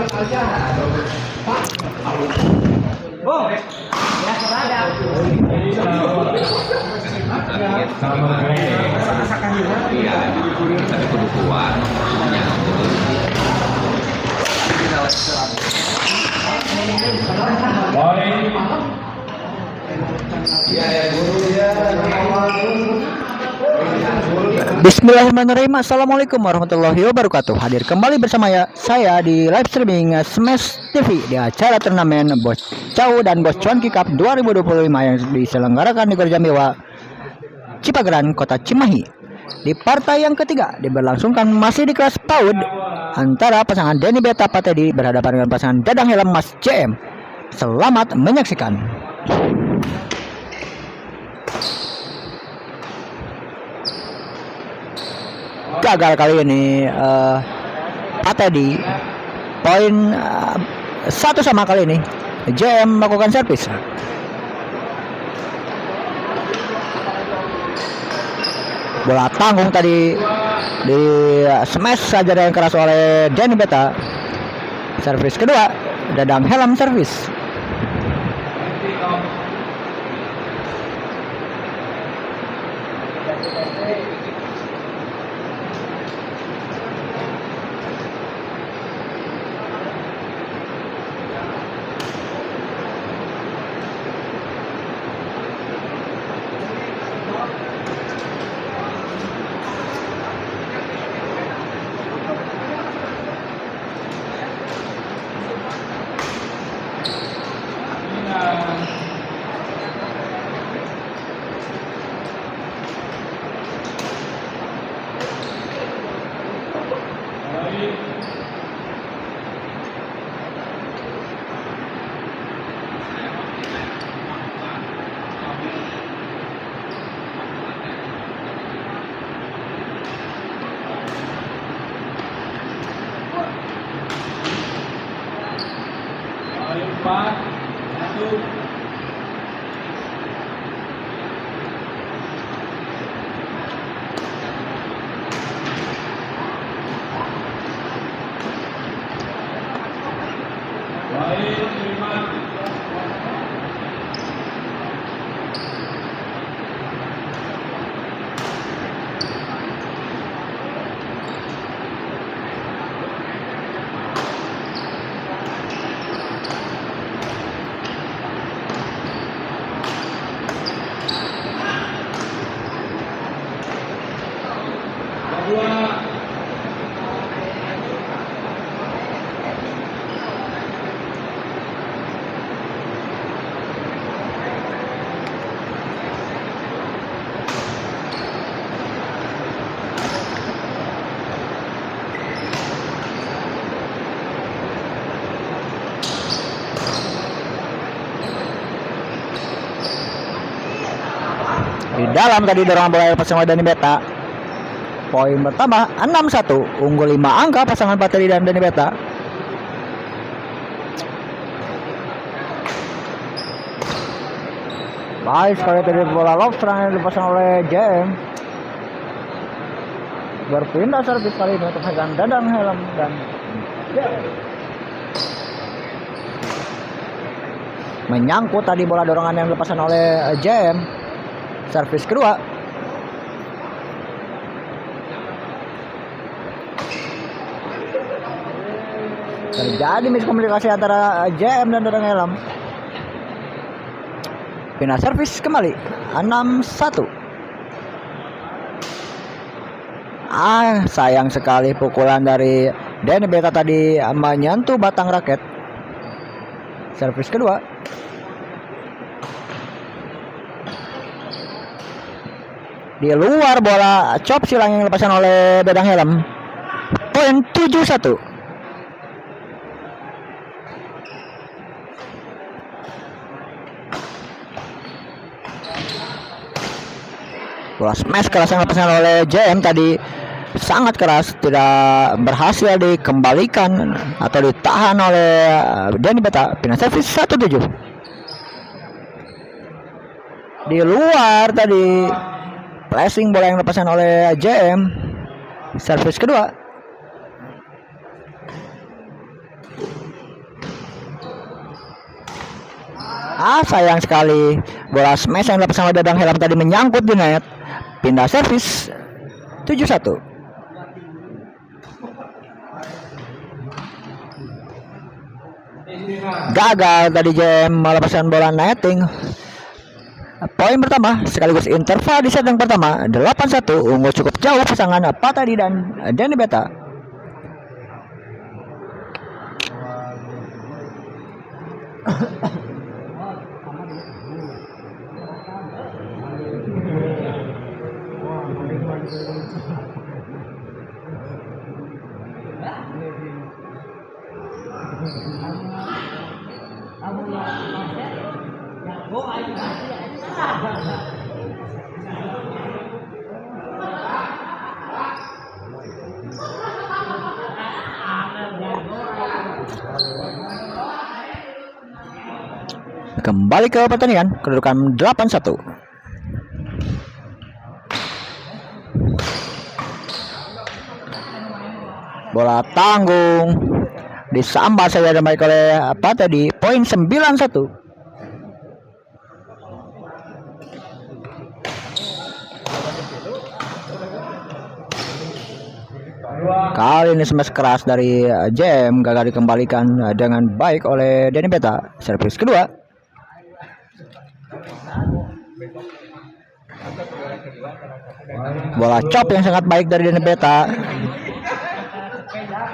Oh, ya serada. Iya, tapi kudu kuat. Bismillahirrahmanirrahim. Assalamualaikum warahmatullahi wabarakatuh. Hadir kembali bersama saya di live streaming Smash TV di acara turnamen Bos Chow dan Bos Cuanki Cup 2025 yang diselenggarakan di Gor Jambewa, Cipageran, Kota Cimahi. Di partai yang ketiga diberlangsungkan masih di kelas PAUD antara pasangan Denny Beta Patedi berhadapan dengan pasangan Dadang Helm Mas JM. Selamat menyaksikan. Gagal kali ini Patedi, poin 1-1 kali ini. JM melakukan servis. Bola tanggung tadi di smash saja yang keras oleh Denny Beta. Servis kedua, Dadang Helm servis. Di dalam tadi dorongan bola pasangan Denny Beta. Poin bertambah 6-1, unggul 5 angka pasangan Patedi dan Denny Beta. Baik sekali tadi bola lob serangan yang dipasang oleh JM. Berpindah servis kali ini untuk pasangan Dadang Helm dan JM. Menyangkut tadi bola dorongan yang dilepaskan oleh JM. Servis kedua. Terjadi miskomunikasi antara JM dan Dadang Helm. Pindah servis kembali 6-1. Sayang sekali pukulan dari Denny Beta tadi menyentuh batang raket. Servis kedua. Di luar bola chop silang yang dilepaskan oleh Dadang Helm. Poin 7-1. Bola smash keras yang dilepaskan oleh JM tadi sangat keras, tidak berhasil dikembalikan atau ditahan oleh Denny Beta. Pindah servis 1-7. Di luar tadi flashing bola yang dilepaskan oleh JM. Servis kedua. Sayang sekali bola smash yang dapat sama Dadang Helm tadi menyangkut di net. Pindah servis 7-1. Gagal tadi JM melepaskan bola netting. Poin pertama sekaligus interval di set yang pertama 8-1, unggul cukup jauh pasangan Patedi dan Denny Beta. Kembali ke pertandingan, kedudukan 8-1. Bola tanggung disambar saja dan baik oleh Patedi. Poin 9-1. Kali ini smash keras dari JM gagal dikembalikan dengan baik oleh Denny Beta. Servis kedua. Bola chop yang sangat baik dari Denny Beta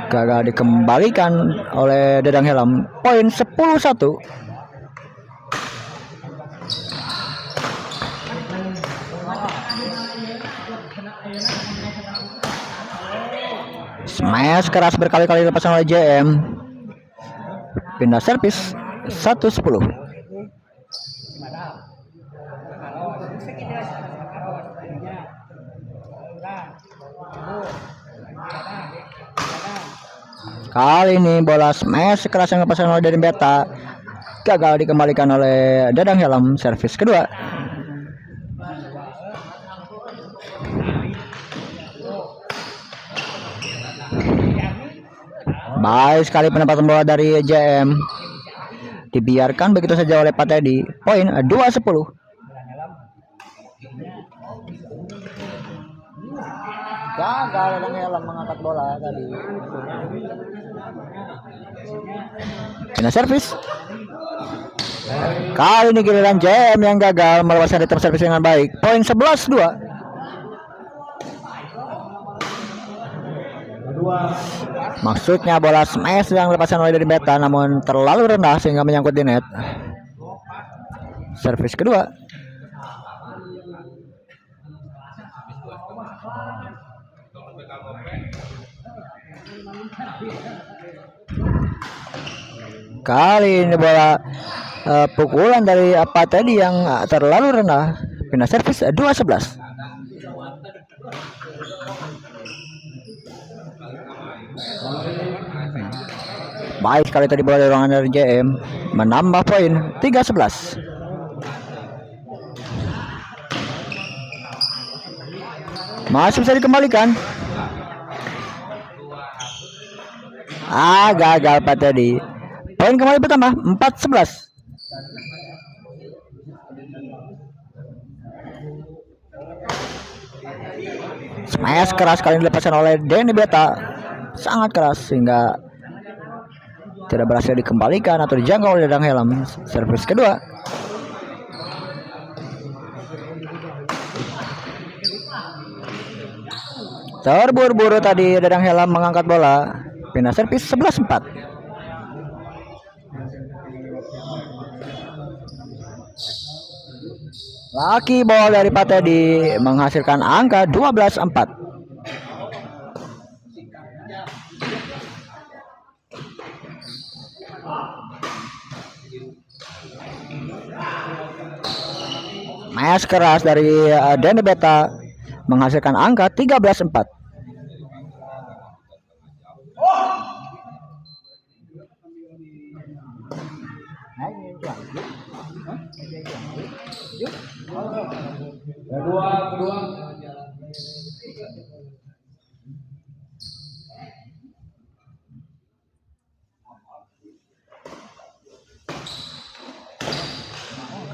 gagal dikembalikan oleh Dadang Helm. Poin 10-1. Smash keras berkali-kali dilepaskan oleh JM. Pindah servis 1-10. Kali ini bola smash keras yang dilepaskan oleh Denny Beta gagal dikembalikan oleh Dadang Helm. Servis kedua. Baik sekali penempatan bola dari JM, dibiarkan begitu saja oleh Patedi. Poin 2-10. Gagal Dadang Helm mengangkat bola tadi. Pindah servis. Kali ini giliran JM yang gagal melepaskan return servis dengan baik. Poin 11-2. Maksudnya bola smash yang dilepaskan oleh Denny Beta namun terlalu rendah sehingga menyangkut di net. Servis kedua. Kali ini bola pukulan dari Patedi yang terlalu rendah. Pindah servis 2-11. Baik sekali tadi bola dorongan dari JM menambah poin 3-11. Masih bisa dikembalikan. Gagal Patedi. Poin kembali bertambah 4-11. Smash keras kali ini dilepaskan oleh Denny Beta, sangat keras sehingga tidak berhasil dikembalikan atau dijangkau oleh Dadang Helm. Servis kedua. Terburu-buru tadi Dadang Helm mengangkat bola. Pindah servis 11-4. Laki ball dari Patedi menghasilkan angka 12-4. Match keras dari Denny Beta menghasilkan angka 13-4. Kedua.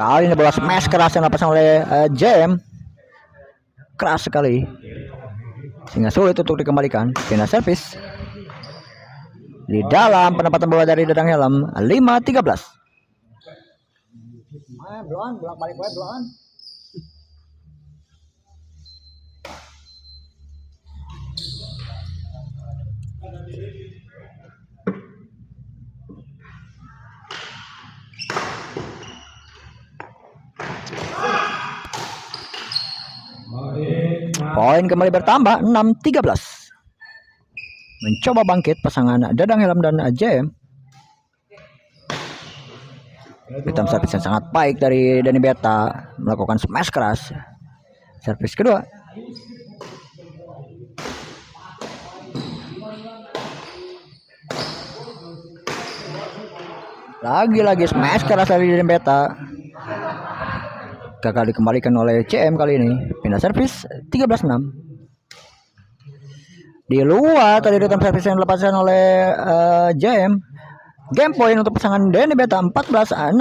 Kali ini bola smash keras yang dilepaskan oleh JM. Keras sekali. Sehingga sulit untuk dikembalikan. Pindah servis. Di dalam penempatan bola dari Dadang Helm 5-13. Belum bolak-balik belum. Poin kembali bertambah 6-13. Mencoba bangkit pasangan Dadang Helm dan JM. Hitam servis yang sangat baik dari Dani Beta melakukan smash keras. Servis kedua. Lagi-lagi smash keras dari Dani Beta. Gagal dikembalikan oleh CM kali ini. Pindah servis 13-6. Di luar tadi hitam servis yang dilepaskan oleh JM. Game point untuk pasangan Dani Beta 14-6.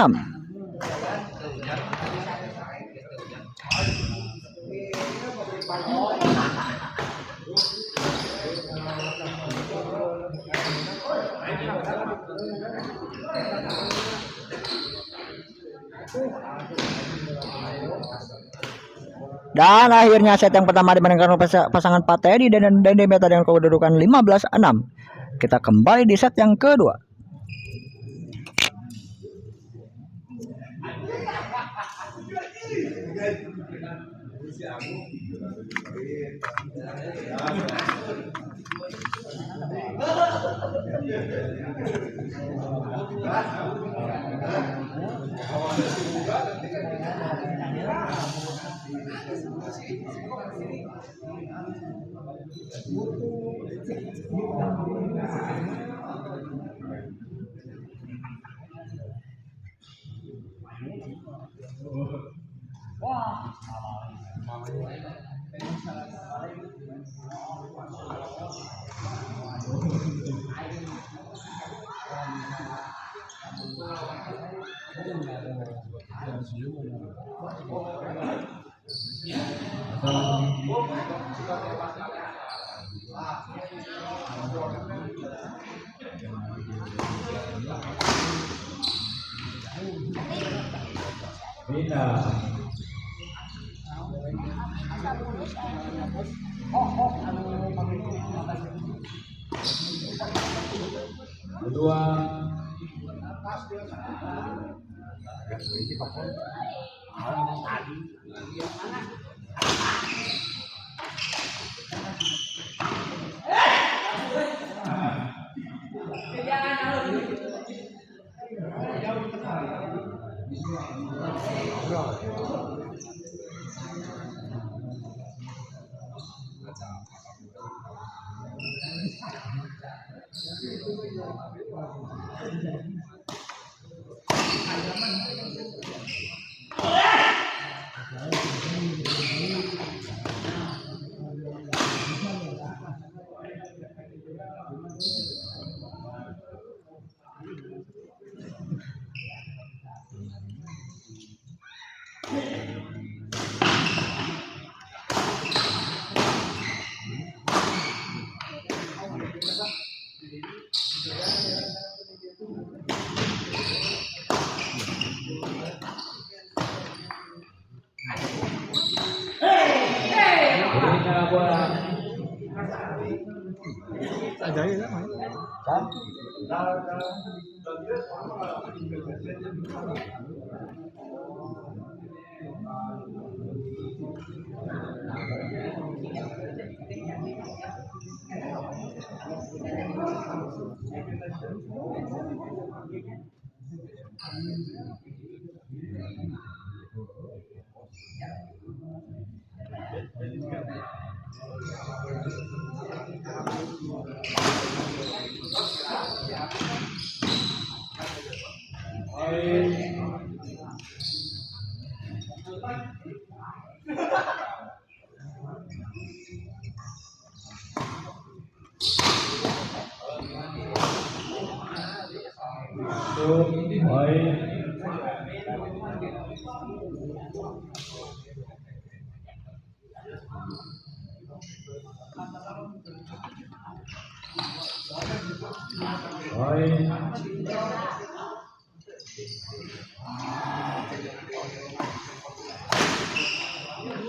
Dan akhirnya set yang pertama dimenangkan oleh pasangan Patedi dan Dani Beta dengan kedudukan 15-6. Kita kembali di set yang kedua.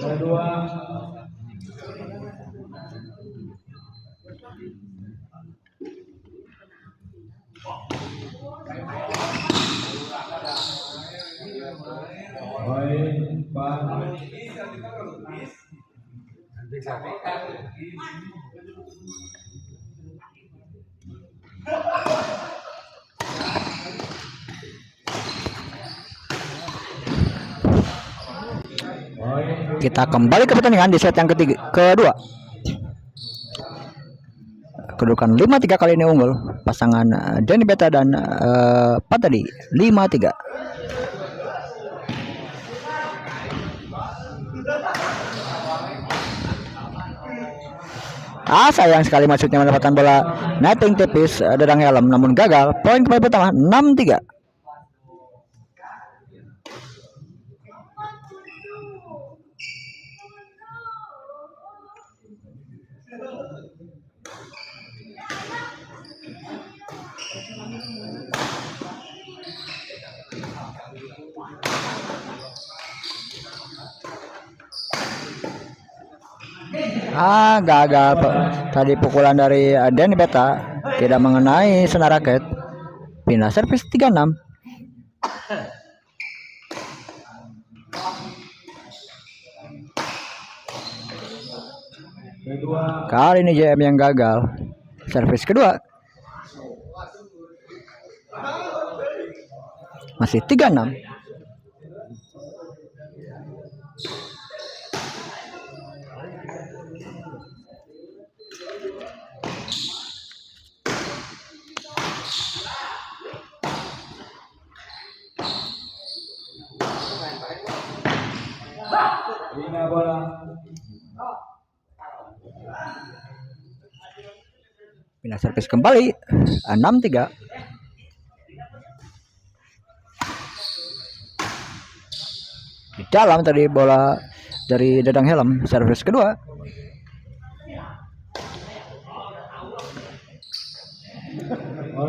Kedua. Kita kembali ke pertandingan di set yang kedua. Kedudukan 5-3 kali ini unggul pasangan Denny Beta dan Patadi 5-3. Sayang sekali maksudnya mendapatkan bola netting tipis Dadang Helm namun gagal. Poin kembali pertama 6-3. Gagal tadi pukulan dari Denny Beta tidak mengenai senar raket. Pindah servis 36. Kali ini JM yang gagal servis kedua. Masih 36. Pindah servis kembali 6-3. Di dalam tadi bola dari Dadang Helm servis kedua.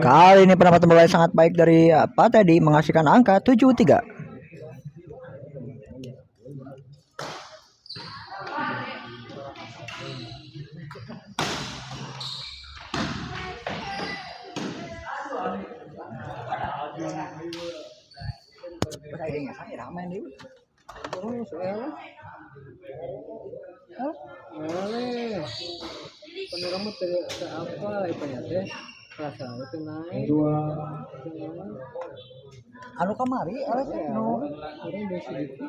Kali ini penempatan bola sangat baik dari Pak Teddy menghasilkan angka 7-3. Peneramu apa ibaratnya rasa itu naik Anu kamari oleh no orang dari situ.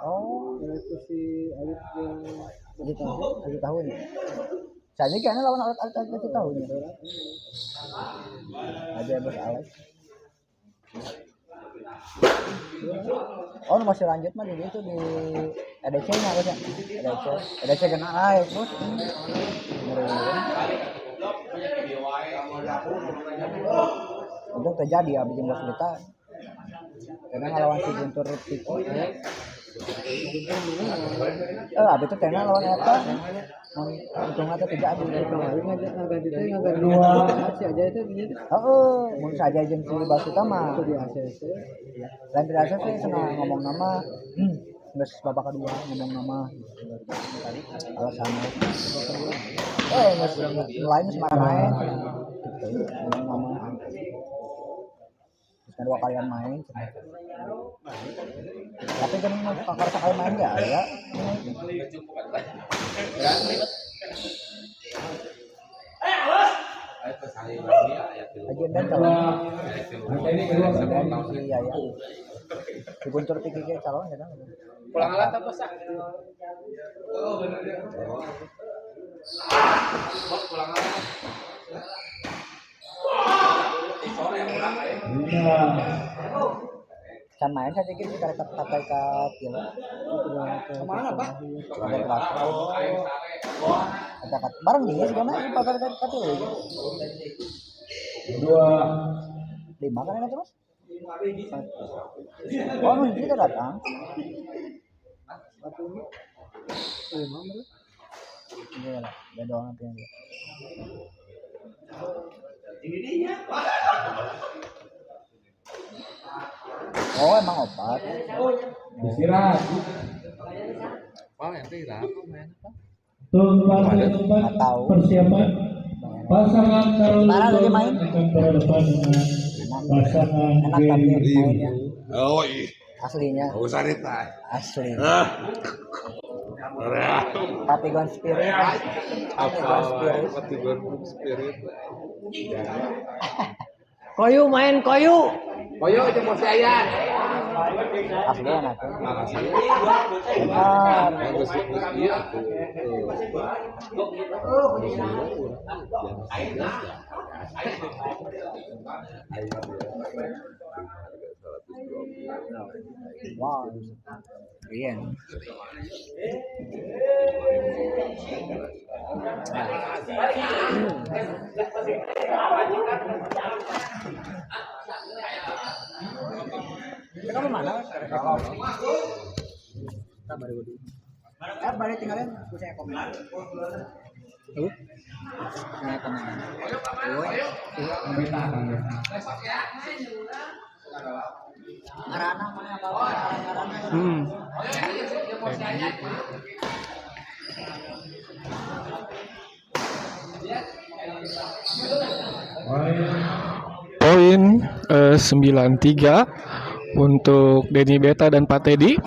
oh Itu si Alif yang 7 tahun ya. Saya ini kayaknya lawan alat 7 tahun ya. Aja bos Alex. Oh masih lanjut mah di itu di EDC-nya bos ya. EDC kena naik bos. Untung terjadi ya bikin bos kita. Karena ngelawan si Guntur Tiko. Abis itu Tena lawan Eta. Untung aja terjadi. kemarin ngajak itu ngajak dua si aja itu gitu. Mun saja jeung si Basuta mah Itu di ACC. lain tidak sih senang ngomong nama. Geus babak kedua ngomong nama. Alasan. Geus lain semarahan. Ngomong nama. Terus dua kalian main. Tapi kan kakak sekali main enggak ya? Agendan calon. Iya ya. Di Guntur Tiki calon ya kan. Pulang alat apa sak? Bos pulang alat. Can main saja gitu karena pakai kat ya. Kemana Pak? Ada kelas. Ada kat bareng dia segala ini pakai kat itu. Dua. 5 kan enak terus? Oh, kita datang. Iya lah, beda orang tuh. Oh, emang obat. Istirahat. Oh, yang itu apa main apa? Tempat persiapan pasangan calon akan berhadapan dengan pasangan Enak tapi mainnya. Oh iya. Aslinya. Gak usah ditanya. Asli. Ah. Patigon Spirit. Patigon Spirit. Patigon Spirit. Koyu main koyu. Koyo itu mau saya. Asli enak. Makasih. Benar. Bagus iya tuh. Wow. Iya. Kamu mana? Kita baru dulu. Balik tinggalin, aku saya komen. Nah, komen. Arana mana apa? Poin 93 untuk Denny Beta dan Pak Teddy.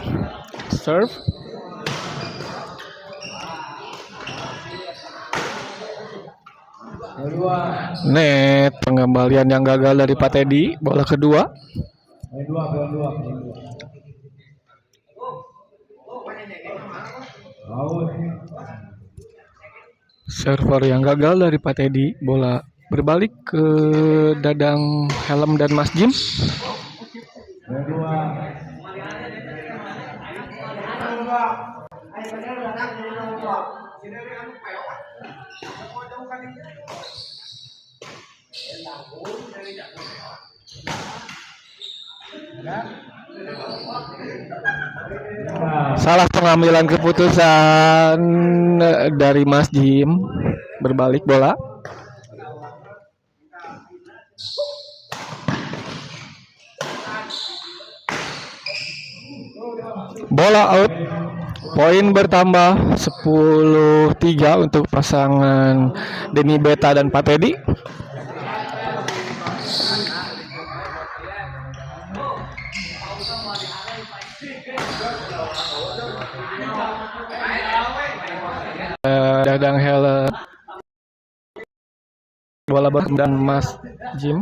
Serve. Net, pengembalian yang gagal dari Pak Teddy. Bola kedua. Server yang gagal dari Pak Teddy. Bola berbalik ke Dadang Helm dan Mas Jim. Salah pengambilan keputusan dari Mas Jim. Berbalik bola. Bola out. Poin bertambah 10-3 untuk pasangan Denny Beta dan Pak Teddy. Dadang Helm bola dan Mas Jim.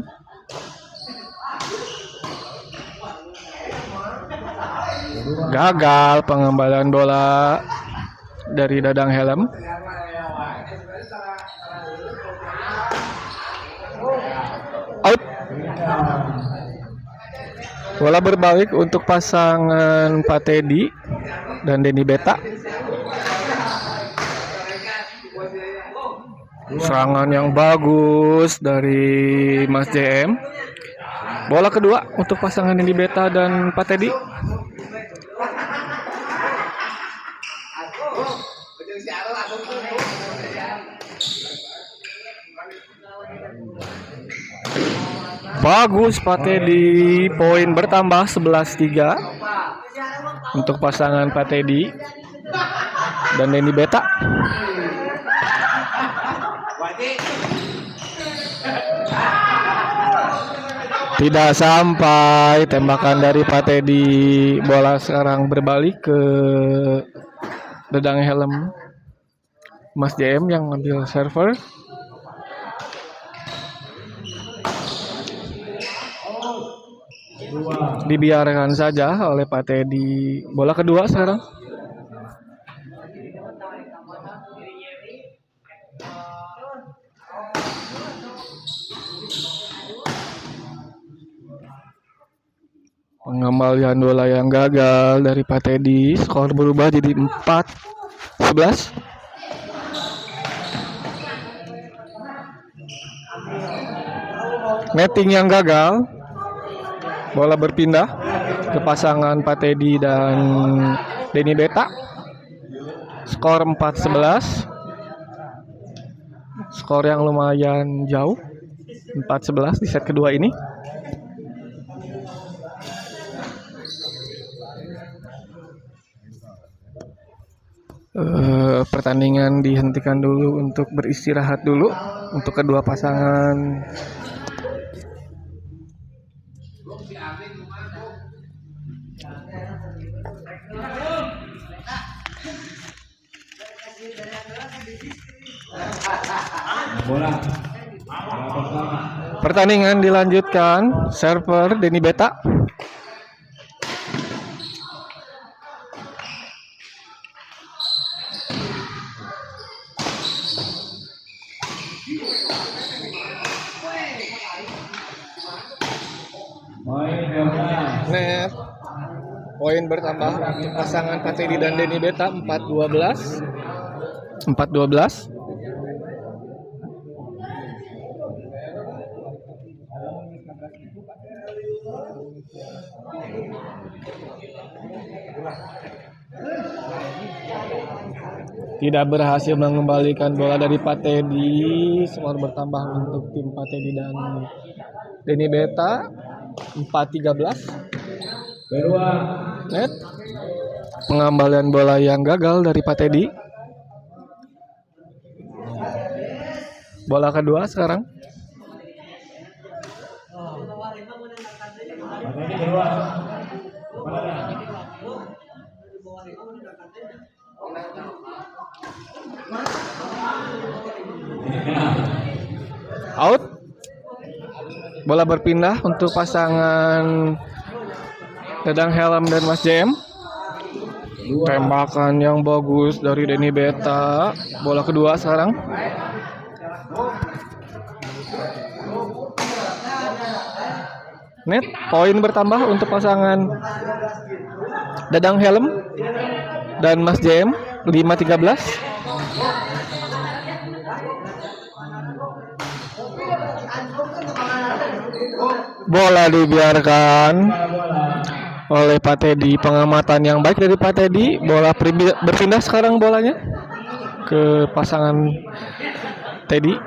Gagal pengembalian bola dari Dadang Helm. Out. Bola berbalik untuk pasangan Pak Teddy dan Denny Beta. Serangan yang bagus dari Mas JM. Bola kedua untuk pasangan Denny Beta dan Pak Teddy. Bagus Pak Teddy, poin bertambah 11-3 untuk pasangan Pak Teddy dan Denny Beta. Tidak sampai tembakan dari Pak Teddy. Bola sekarang berbalik ke Dadang Helm Mas JM yang ngambil server. Dibiarkan saja oleh Pak Teddy. Bola kedua sekarang. Pengembalian bola yang gagal dari Pak Teddy. Skor berubah jadi 4-11. Netting yang gagal. Bola berpindah ke pasangan Pak Teddy dan Denny Beta. Skor 4-11. Skor yang lumayan jauh. 4-11 di set kedua ini. Pertandingan dihentikan dulu untuk beristirahat dulu untuk kedua pasangan. Pertandingan dilanjutkan. Server Denny Beta. Net. Poin bertambah untuk pasangan Pak Teddy dan Denny Beta 4-12. 4-12. Tidak berhasil mengembalikan bola dari Pak Teddy. Skor bertambah untuk tim Pak Teddy dan Denny Beta 4-13. Net. Pengembalian bola yang gagal dari Pak Teddy. Bola kedua sekarang. Out. Bola berpindah untuk pasangan Dadang Helm dan Mas JM. Tembakan yang bagus dari Denny Beta. Bola kedua sekarang. Net. Poin bertambah untuk pasangan Dadang Helm dan Mas JM 5-13. Bola dibiarkan oleh Pak Teddy. Pengamatan yang baik dari Pak Teddy. Bola berpindah sekarang bolanya ke pasangan Teddy.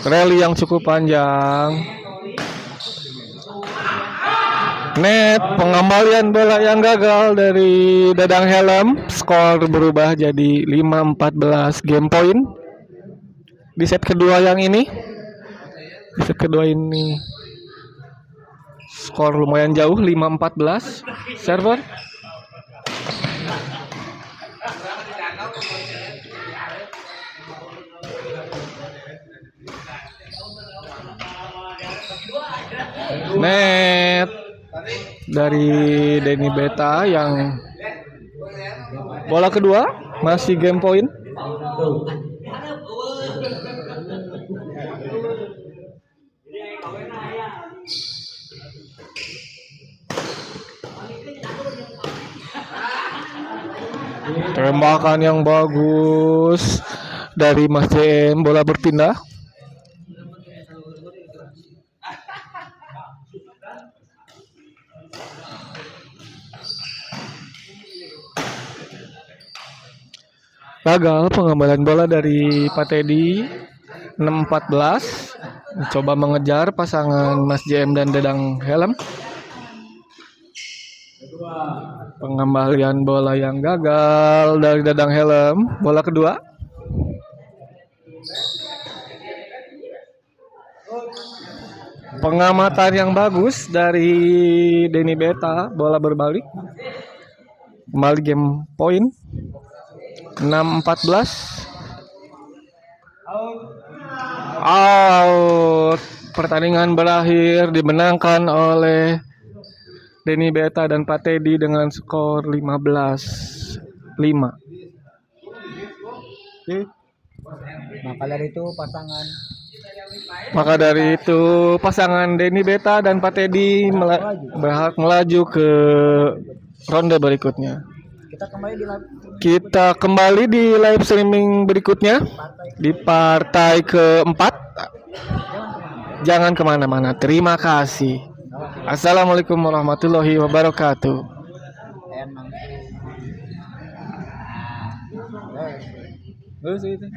Rally yang cukup panjang. Net. Pengembalian bola yang gagal dari Dadang Helm. Skor berubah jadi 5-14 game point di set kedua yang ini. Di set kedua ini skor lumayan jauh 5-14. Server. Net dari Denny Beta yang bola kedua masih game point. Tembakan yang bagus dari Mas JM. Bola berpindah. Gagal pengembalian bola dari Pak Teddy. 6-14. Mencoba mengejar pasangan Mas JM dan Dadang Helm. Pengembalian bola yang gagal dari Dadang Helm. Bola kedua. Pengamatan yang bagus dari Denny Beta. Bola berbalik. Kembali game point. 6-14. Out. Pertandingan berakhir dimenangkan oleh Denny Beta dan Pak Teddy dengan skor 15-5. Maka dari itu pasangan Denny Beta dan Pak Teddy berhak melaju ke ronde berikutnya. Kita kembali di live streaming berikutnya di partai keempat. Jangan kemana-mana. Terima kasih. Assalamualaikum warahmatullahi wabarakatuh. Bagus itu.